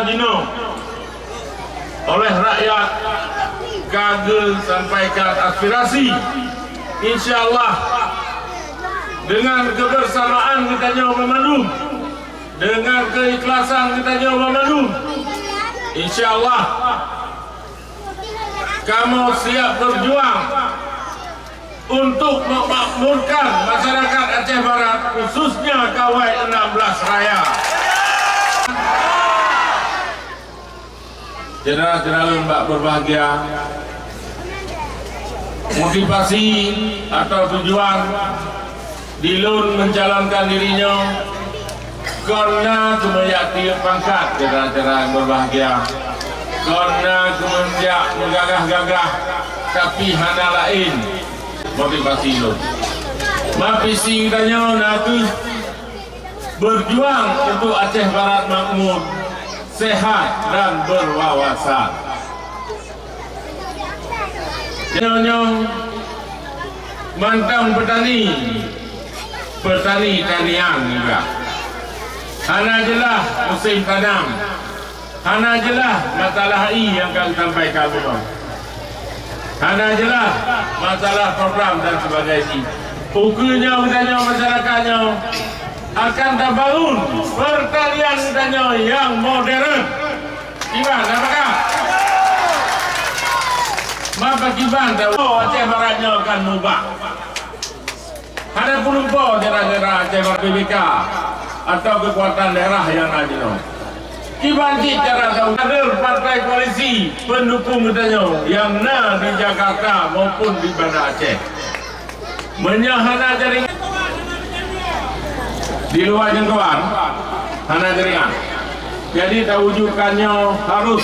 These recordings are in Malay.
jenuh oleh rakyat, kagel sampaikan aspirasi. InsyaAllah dengan kebersamaan kita nyawa memandu, dengan keikhlasan kita nyawa memandu, InsyaAllah kamu siap berjuang untuk memakmurkan masyarakat Aceh Barat, khususnya Kawai 16 Raya. Jenderal-jenderal Mbak berbahagia, motivasi atau tujuan Dilun menjalankan dirinya karena kemuliaan pangkat. Jenderal-jenderal yang berbahagia, karena kemuliaan menggagah-gagah tapi hana lain motivasi lo. Mapisi tanya nak berjuang untuk Aceh Barat makmur, sehat dan berwawasan. Nyonyong mantan petani tanian juga. Hana jelah musim tanam, hana jelah masalah yang kami sampaikan dulu. Hana jelah masalah program dan sebagainya. Ukurnya udahnya masyarakatnya akan terbangun pertanian udahnya yang modern. Gimana apakah? Maka kiban tahu Aceh Baratnya akan mubah. Ada pelupa daerah-daerah Aceh Barat PBK atau kekuatan daerah yang ada. Kiban cara tahu kader partai koalisi pendukung katanya yang na di Jakarta maupun di Banda Aceh. Menyahana jaringan di luar jangkauan, hana jaringan. Jadi terwujudkannya harus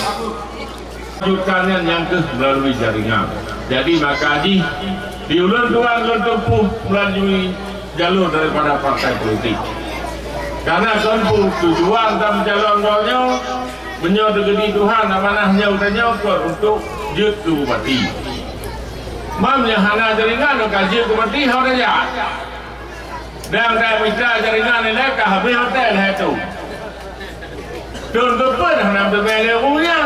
wujudkannya yang melalui jaringan. Jadi maka diulur tuan tempuh melalui jalur daripada partai politik. Karena tempuh tujuan dan jalan-jalannya menyodegedi Tuhan amanahnya utanya untuk jutu bupati. Mamnya hana jaringan kaji bupati harusnya. Dan saya minta jaringan ini ke habis hotel itu. Dan depan hana berbeza punya.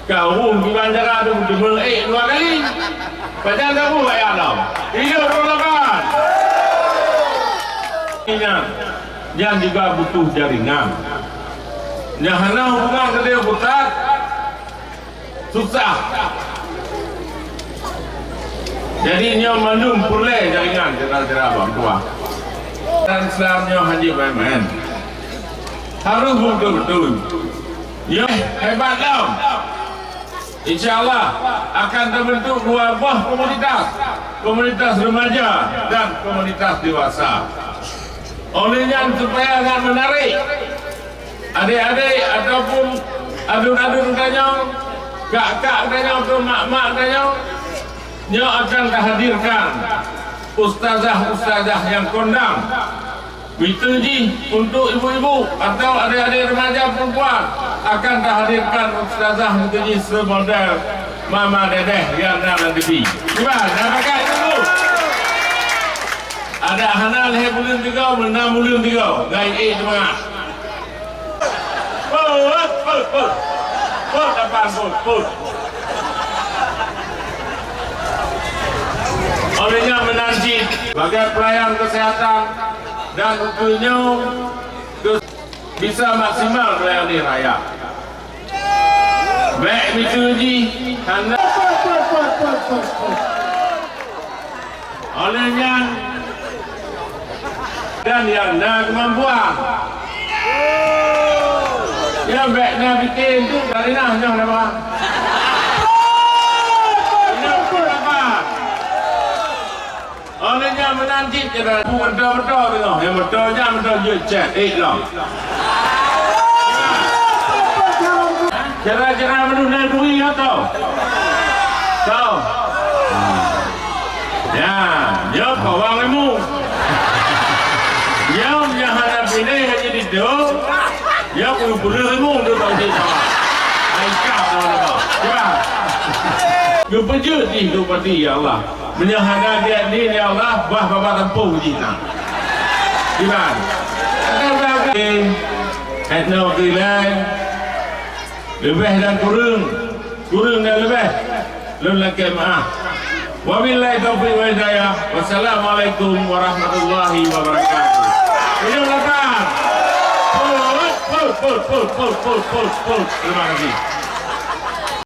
Kau di bandara tu cuma 2 kali. Macam kamu ayah dah. Hidup berlakan. Yang juga butuh jaringan. Yang hana hubungan kerja putar susah. Jadi nyo mandum pulai jaringan cerita-cerita bang tua. Dan Islamnya haji main-main. Harus betul-betul. Ya hebat tau. InsyaAllah akan terbentuk 2 buah komunitas. Komunitas remaja dan komunitas dewasa. Olehnya supaya akan menarik adik-adik ataupun adun-adun tanya, kak-kak tanya atau mak-mak tanya, nyo akan hadirkan ustazah-ustazah yang kondang. Bituji untuk ibu-ibu atau adik-adik remaja perempuan akan hadirkan ustazah bituji semodel mama dedeh yang dalam negeri. Gimana? Apakah itu? Ada hana leher bulan 3, menang bulan 3. Gaya semangat. Put depan put. Olehnya menanti sebagai pelayan kesehatan dan tentunya bisa maksimal melayani rakyat. Baik bituji hana olehnya dan yang ada kemampuan yang baiknya bikin itu dari nahnya apa? Olehnya menanti cara betul-betul tu, yang betulnya betul je cek lah. Cara-cara menunai duit atau? Tahu? Ya, yo bawang lemu. Yo yang ada pilih hanya di do. Yo puluh lemu tu tahu je sama. Aikah tahu. Coba. Gepejut ni tu pati ya Allah. Menyahada dia ni ya Allah bah bapa tempuh jina. Gimana? Etno kilai lebih dan kurang dan lebih lelaki maaf. Wabillahi taufiq wa hidayah. Wassalamualaikum warahmatullahi wabarakatuh. Hidung datang. Pul. Terima kasih.